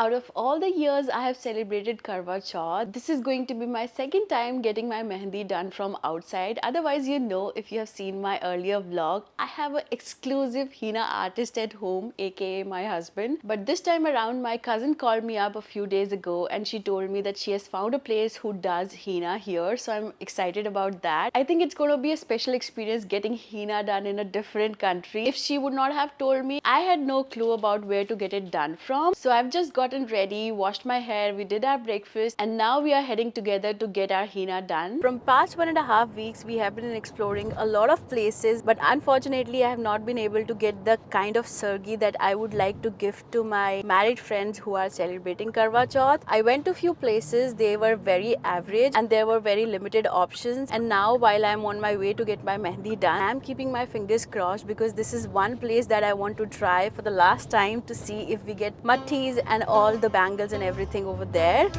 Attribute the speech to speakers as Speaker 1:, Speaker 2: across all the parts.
Speaker 1: Out of all the years I have celebrated Karwa Chauth, this is going to be my second time getting my mehendi done from outside. Otherwise, you know, if you have seen my earlier vlog, I have an exclusive henna artist at home, aka my husband. But this time around, my cousin called me up a few days ago and she told me that she has found a place who does henna here. So I'm excited about that. I think it's going to be a special experience getting henna done in a different country. If she would not have told me, I had no clue about where to get it done from. So I've just gotten ready, washed my hair, we did our breakfast, and now we are heading together to get our henna done. From past 1.5 weeks, we have been exploring a lot of places, but unfortunately, I have not been able to get the kind of saree that I would like to gift to my married friends who are celebrating Karwa Chauth. I went to few places, they were very average and there were very limited options. And now while I'm on my way to get my mehendi done, I'm keeping my fingers crossed because this is one place that I want to try for the last time to see if we get mattis and all the bangles and everything over there.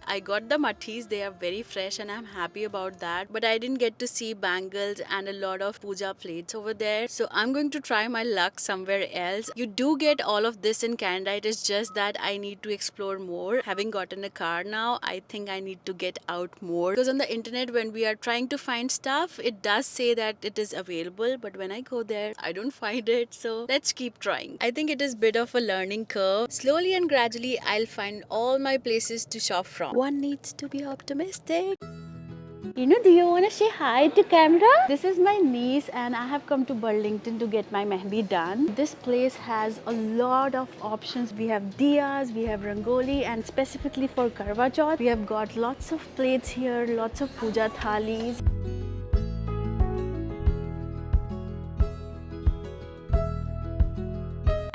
Speaker 1: I got the mattis, they are very fresh and I'm happy about that. But I didn't get to see bangles and a lot of puja plates over there. So I'm going to try my luck somewhere else. You do get all of this in Canada. It is just that I need to explore more. Having gotten a car now, I think I need to get out more. Because on the internet, when we are trying to find stuff, it does say that it is available. But when I go there, I don't find it. So let's keep trying. I think it is a bit of a learning curve. Slowly and gradually, I'll find all my places to shop from. One needs to be optimistic. You know, do you want to say hi to camera? This is my niece and I have come to Burlington to get my mehendi done. This place has a lot of options. We have diyas, we have rangoli, and specifically for Karwa Chauth, we have got lots of plates here, lots of puja thalis.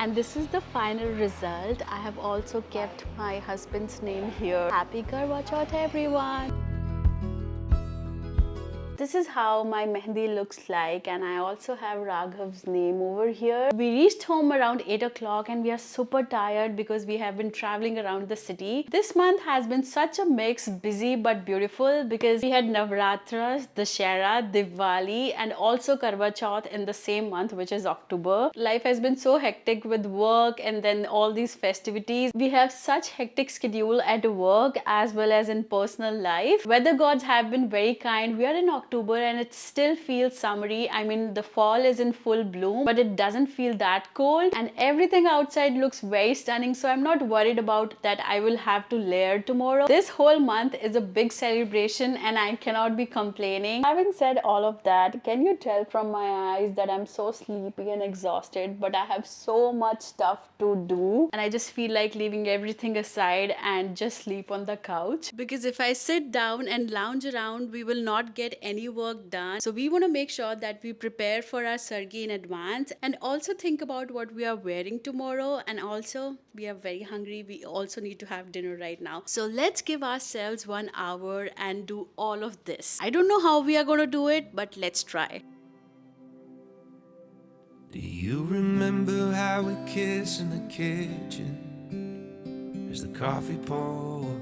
Speaker 1: And this is the final result. I have also kept my husband's name here. Happy Karwa Chauth, everyone! This is how my mehendi looks like, and I also have Raghav's name over here. We reached home around 8 o'clock and we are super tired because we have been traveling around the city. This month has been such a mix, busy but beautiful, because we had Navratras, Dashera, Diwali and also Karwa Chauth in the same month, which is October. Life has been so hectic with work and then all these festivities. We have such hectic schedule at work as well as in personal life. Weather gods have been very kind. We are in October and it still feels summery. I mean, the fall is in full bloom, but it doesn't feel that cold and everything outside looks very stunning. So I'm not worried about that I will have to layer tomorrow. This whole month is a big celebration and I cannot be complaining. Having said all of that, can you tell from my eyes that I'm so sleepy and exhausted, but I have so much stuff to do and I just feel like leaving everything aside and just sleep on the couch, because if I sit down and lounge around, we will not get any work done. So we want to make sure that we prepare for our sargi in advance and also think about what we are wearing tomorrow. And also we are very hungry. We also need to have dinner right now. So let's give ourselves 1 hour and do all of this. I don't know how we are going to do it, but let's try.
Speaker 2: Do you remember how we kissed in the kitchen as the coffee pours?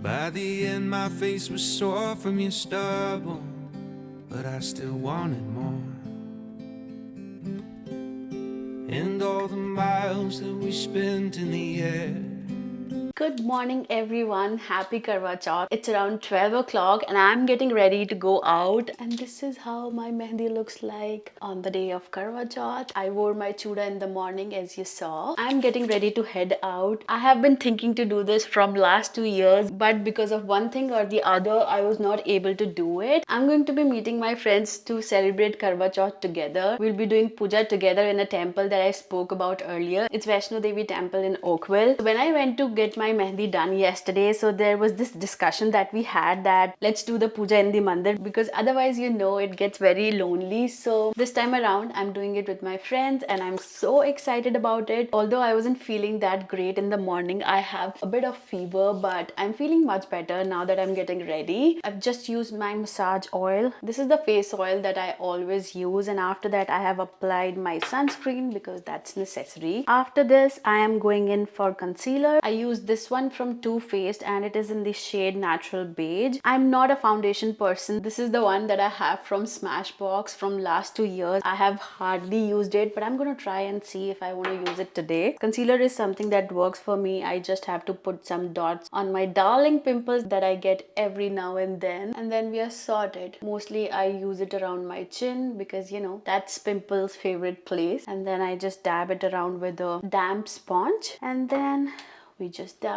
Speaker 2: By the end my face was sore from your stubble, but I still wanted more. And all the miles that we spent in the air.
Speaker 1: Good morning everyone, happy Karwa Chauth. It's around 12 o'clock and I'm getting ready to go out, and this is how my mehendi looks like on the day of Karwa Chauth. I wore my chuda in the morning as you saw. I'm getting ready to head out. I have been thinking to do this from last 2 years, but because of one thing or the other I was not able to do it. I'm going to be meeting my friends to celebrate Karwa Chauth together. We'll be doing puja together in a temple that I spoke about earlier. It's Vaishno Devi temple in Oakville. When I went to get my mehendi done yesterday, so there was this discussion that we had that let's do the puja in the mandir, because otherwise, you know, it gets very lonely. So this time around I'm doing it with my friends and I'm so excited about it. Although I wasn't feeling that great in the morning, I have a bit of fever, but I'm feeling much better now that I'm getting ready. I've just used my massage oil. This is the face oil that I always use, and after that I have applied my sunscreen because that's necessary. After this I am going in for concealer. I use this this one from Too Faced and it is in the shade Natural Beige. I'm not a foundation person. This is the one that I have from Smashbox from last 2 years. I have hardly used it, but I'm gonna try and see if I want to use it today. Concealer is something that works for me. I just have to put some dots on my darling pimples that I get every now and then we are sorted. Mostly I use it around my chin because you know that's pimples favorite place, and then I just dab it around with a damp sponge and then we just dab.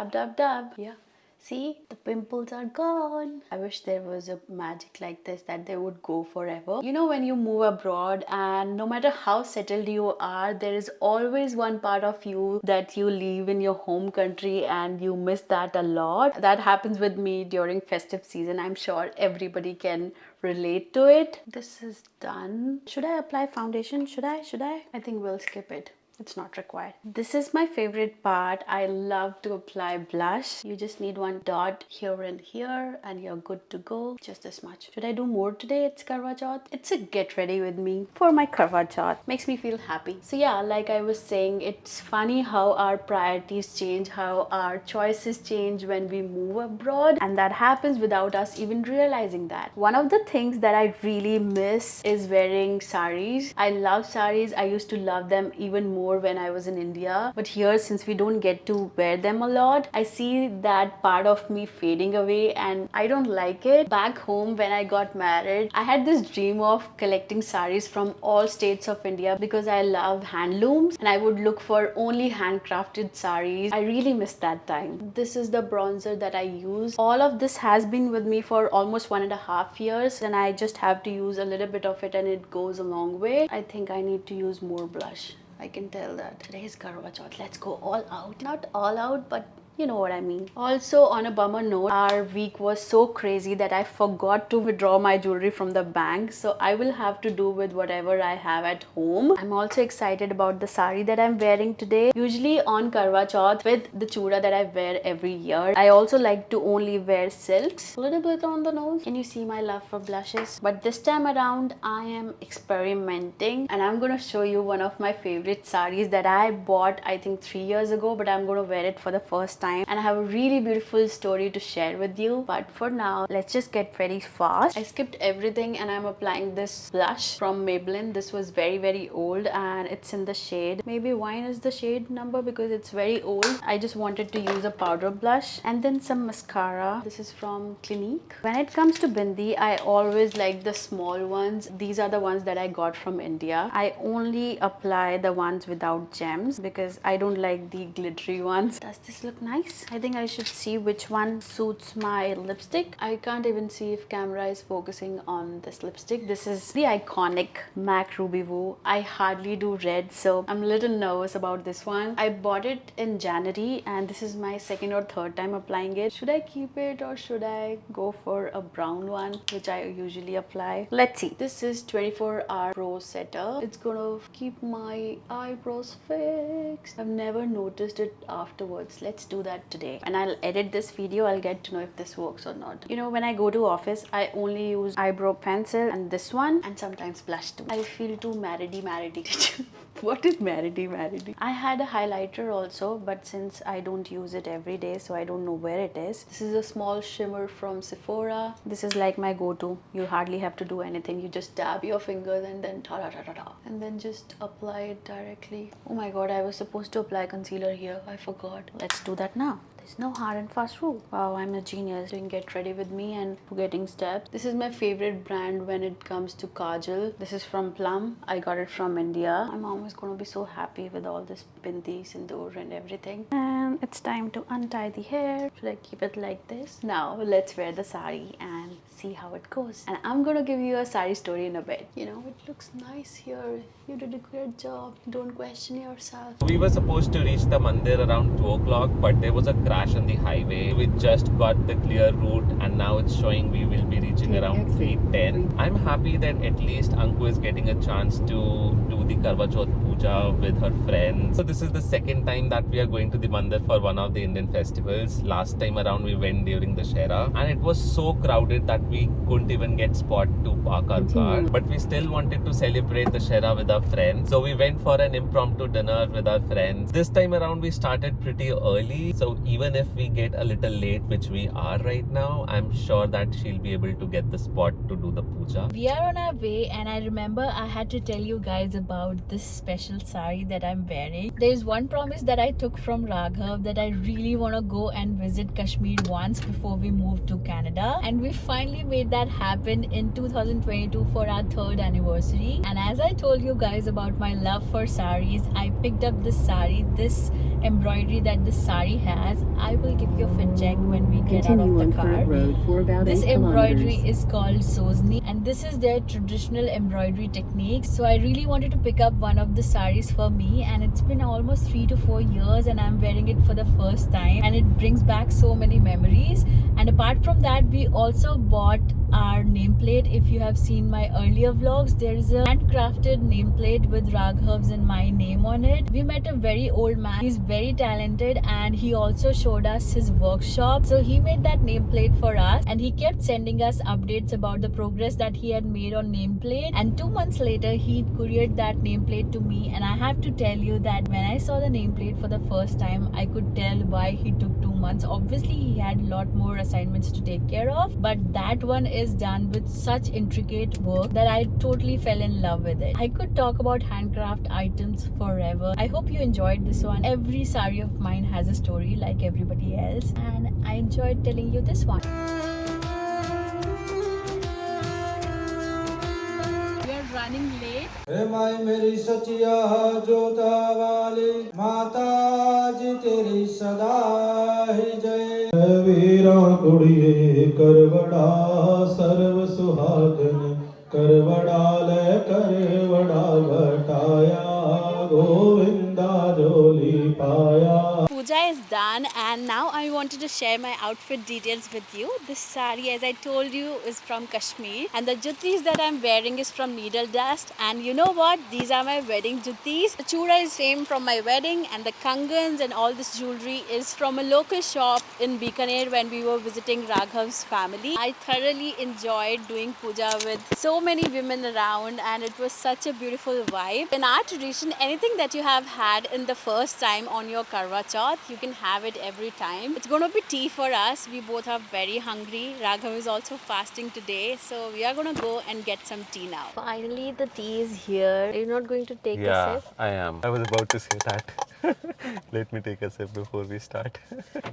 Speaker 1: Yeah, see, the pimples are gone. I wish there was a magic like this that they would go forever. You know, when you move abroad and no matter how settled you are, there is always one part of you that you leave in your home country and you miss that a lot. That happens with me during festive season. I'm sure everybody can relate to it. This is done. Should I apply foundation? Should I? I think we'll skip it. It's not required. This is my favorite part. I love to apply blush. You just need one dot here and here and you're good to go. Just this much. Should I do more today? It's Karwa Chauth. It's a get ready with me for my Karwa Chauth. Makes me feel happy. So yeah, like I was saying, it's funny how our priorities change, how our choices change when we move abroad, and that happens without us even realizing that. One of the things that I really miss is wearing sarees. I love sarees. I used to love them even more when I was in India, but here, since we don't get to wear them a lot, I see that part of me fading away and I don't like it. Back home when I got married, I had this dream of collecting sarees from all states of India because I love handlooms and I would look for only handcrafted sarees. I really miss that time. This is the bronzer that I use. All of this has been with me for almost 1.5 years and I just have to use a little bit of it and it goes a long way. I think I need to use more blush. I can tell that. Today is Karwa Chauth. Let's go all out. Not all out, but you know what I mean. Also, on a bummer note, our week was so crazy that I forgot to withdraw my jewelry from the bank. So I will have to do with whatever I have at home. I'm also excited about the sari that I'm wearing today. Usually on Karwa Chauth with the chura that I wear every year, I also like to only wear silks. A little bit on the nose. Can you see my love for blushes? But this time around, I am experimenting and I'm gonna show you one of my favorite saris that I bought I think 3 years ago, but I'm gonna wear it for the first time and I have a really beautiful story to share with you. But for now, let's just get ready fast. I skipped everything and I'm applying this blush from Maybelline. This was very old and it's in the shade, maybe wine is the shade number because it's very old. I just wanted to use a powder blush and then some mascara. This is from Clinique. When it comes to bindi, I always like the small ones. These are the ones that I got from India. I only apply the ones without gems because I don't like the glittery ones. Does this look nice? I think I should see which one suits my lipstick. I can't even see if camera is focusing on this lipstick. This is the iconic MAC Ruby Woo. I hardly do red, so I'm a little nervous about this one. I bought it in January and this is my second or third time applying it. Should I keep it or should I go for a brown one, which I usually apply? Let's see. This is 24-hour brow setter. It's gonna keep my eyebrows fixed. I've never noticed it afterwards. Let's do that today. When I'll edit this video, I'll get to know if this works or not. You know, when I go to office, I only use eyebrow pencil and this one and sometimes blush too. I feel too marriedy. What is marriedy? I had a highlighter also, but since I don't use it every day, so I don't know where it is. This is a small shimmer from Sephora. This is like my go-to. You hardly have to do anything. You just dab your fingers and then ta-da-da-da-da. And then just apply it directly. Oh my god, I was supposed to apply concealer here. I forgot. Let's do that now. There's no hard and fast rule. Wow, I'm a genius doing get ready with me and forgetting steps. This is my favorite brand when it comes to kajal. This is from Plum. I got it from India. My mom is gonna be so happy with all this bindi, sindoor and everything. And it's time to untie the hair. Should I keep it like this? Now let's wear the sari and see how it goes. And I'm gonna give you a sari story in a bit. You know, it looks nice here. You did a great job. Don't question yourself.
Speaker 3: We were supposed to reach the mandir around 2 o'clock, but there was a crash on the highway. We just got the clear route and now it's showing we will be reaching around 3:10. I'm happy that at least Anku is getting a chance to do the Karwa Chauth Puja puja with her friends. So this is the second time that we are going to the mandir for one of the Indian festivals. Last time around we went during the Shera and it was so crowded that we couldn't even get spot to park our car. But we still wanted to celebrate the Shera with our friends. So we went for an impromptu dinner with our friends. This time around we started pretty early. So even if we get a little late, which we are right now, I'm sure that she'll be able to get the spot to do the puja.
Speaker 1: We are on our way, and I remember I had to tell you guys about this special sari that I'm wearing. There's one promise that I took from Raghav that I really want to go and visit Kashmir once before we move to Canada, and we finally made that happen in 2022 for our 3rd anniversary. And as I told you guys about my love for saris, I picked up this sari, this embroidery that this sari has. I will give you a fit check when we get out of the car. This embroidery is called Sozni, and this is their traditional embroidery technique. So I really wanted to pick up one of the saris for me, and it's been almost 3 to 4 years and I'm wearing it for the first time, and it brings back so many memories. And apart from that, we also bought our nameplate. If you have seen my earlier vlogs, there is a handcrafted nameplate with Raghav's and my name on it. We met a very old man. He's very talented and he also showed us his workshop. So he made that nameplate for us and he kept sending us updates about the progress that he had made on nameplate. And 2 months later, he couriered that nameplate to me, and I have to tell you that when I saw the nameplate for the first time, I could tell why he took 2 months. Obviously, he had a lot more assignments to take care of, but that one is done with such intricate work that I totally fell in love with it. I could talk about handcraft items forever. I hope you enjoyed this one. Every sari of mine has a story like everybody else, and I enjoyed telling you this one. We are running late.
Speaker 4: हे माई मेरी सचिया जोता वाली माता जी तेरी सदा ही जय। वीरा कुड़िए करवड़ा सर्व सुहागन करवड़ा ले करवड़ा घटाया गोविंदा जोली पाया।
Speaker 1: Puja is done, and now I wanted to share my outfit details with you. This sari, as I told you, is from Kashmir, and the juttis that I'm wearing is from needle dust. And you know what? These are my wedding juttis. The chura is same from my wedding, and the kangans and all this jewelry is from a local shop in Bikaner when we were visiting Raghav's family. I thoroughly enjoyed doing puja with so many women around, and it was such a beautiful vibe. In our tradition, anything that you have had in the first time on your Karwa Chauth, you can have it every time. It's going to be tea for us. We both are very hungry. Raghav is also fasting today, so we are going to go and get some tea now. Finally, the tea is here. Are you not going to take a sip?
Speaker 3: I am. I was about to say that. Let me take a sip before we start.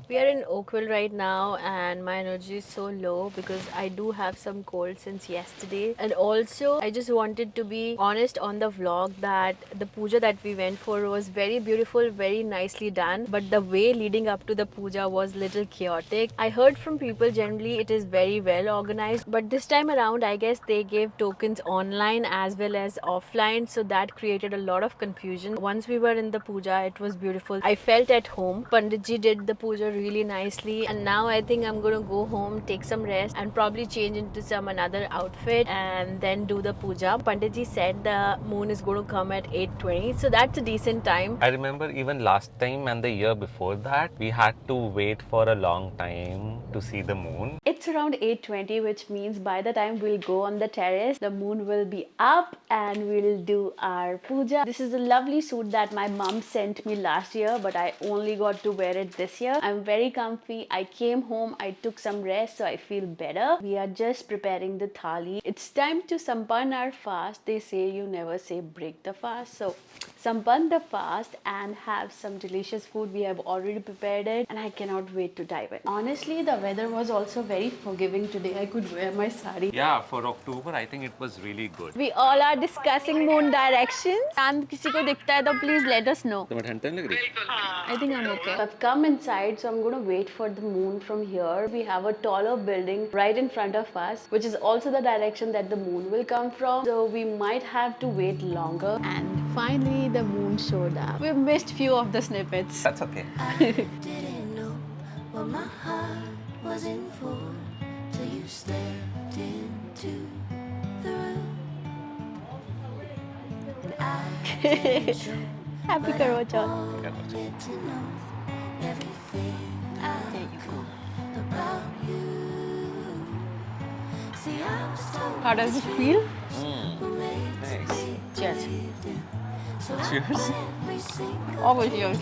Speaker 1: We are in Oakville right now, and my energy is so low because I do have some cold since yesterday. And also, I just wanted to be honest on the vlog that the puja that we went for was very beautiful, very nicely done. But the way leading up to the puja was little chaotic. I heard from people generally it is very well organized, but this time around, I guess they gave tokens online as well as offline, so that created a lot of confusion. Once we were in the puja, it was beautiful. I felt at home. Panditji did the puja really nicely, and now I think I'm gonna go home, take some rest, and probably change into some another outfit and then do the puja. Panditji said the moon is going to come at 8:20, so that's a decent time.
Speaker 3: I remember even last time and the year before that, we had to wait for a long time to see the moon.
Speaker 1: It's around 8:20, which means by the time we'll go on the terrace, the moon will be up and we'll do our puja. This is a lovely suit that my mom sent me last year, but I only got to wear it this year. I'm very comfy. I came home, I took some rest, so I feel better. We are just preparing the thali. It's time to sampan our fast. They say you never say break the fast. So sampan the fast and have some delicious food. We have already prepared it, and I cannot wait to dive in. Honestly, the weather was also very forgiving today. I could wear my sari.
Speaker 3: Yeah, for October, I think it was really good.
Speaker 1: We all are discussing moon directions. And किसी को दिखता है तो please let us know.
Speaker 3: तुम्हें ठंड नहीं लग रही?
Speaker 1: I think I'm okay. I've come inside, so I'm going to wait for the moon from here. We have a taller building right in front of us, which is also the direction that the moon will come from. So we might have to wait longer. And finally, the moon showed up. We've missed few of the snippets.
Speaker 3: That's okay.
Speaker 5: Didn't know what my heart was in for till you stepped into the room. And I
Speaker 1: Happy Karwa Chauth.
Speaker 5: Get to know everything I
Speaker 1: There you go.
Speaker 5: could about you. See, I was told
Speaker 1: How does it feel?
Speaker 5: we're made to
Speaker 3: Nice.
Speaker 5: be
Speaker 1: Cheers.
Speaker 5: believed in. So
Speaker 3: Cheers.
Speaker 5: every single
Speaker 1: Always yours.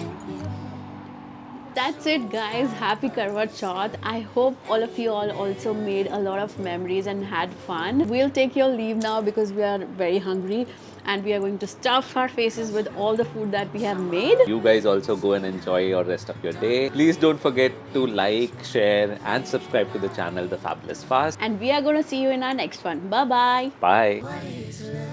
Speaker 1: That's it, guys. Happy Karwa Chauth. I hope all of you all also made a lot of memories and had fun. We'll take your leave now because we are very hungry and we are going to stuff our faces with all the food that we have made.
Speaker 3: You guys also go and enjoy your rest of your day. Please don't forget to like, share, and subscribe to the channel, The Fabulous Fast.
Speaker 1: And we are going to see you in our next one. Bye bye.
Speaker 3: Bye.
Speaker 5: what is love?